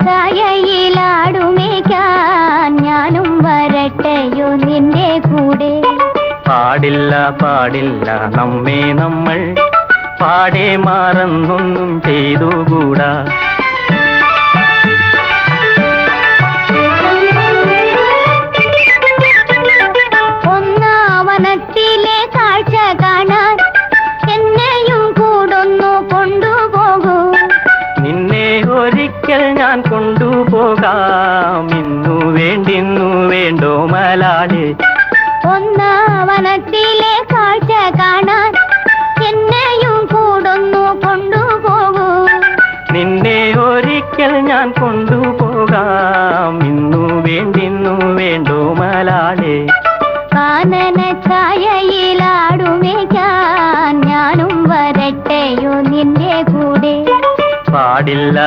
ചായയിലാടുമേക്കാൻ ഞാനും വരട്ടെയോ നിന്റെ കൂടെ. പാടില്ല പാടില്ല നമ്മെ നമ്മൾ പാടെ മാറന്നൊന്നും ചെയ്തുകൂടാ. ഒന്നാവനത്തിലെ കാഴ്ച കാണാൻ എന്നെയും കൂടൊന്നു കൊണ്ടുപോകൂ. നിന്നെ ഒരിക്കൽ ഞാൻ കൊണ്ടുപോകാം, ഇന്നു വേണ്ടിന്നു വേണ്ടോ മലാളി. ഒന്നാവനത്തിലെ കാഴ്ച കാണാൻ എന്നെയും കൂടൊന്നു കൊണ്ടുപോകൂ. നിന്നെ ഒരിക്കൽ ഞാൻ കൊണ്ടുപോകാം, ഇന്നു വേണ്ടിന്നു വേണ്ടോ മലാളി. കാനന ചായയിലാടുമേക്കാൻ ഞാനും വരട്ടെയോ നിന്റെ കൂടെ. പാടില്ല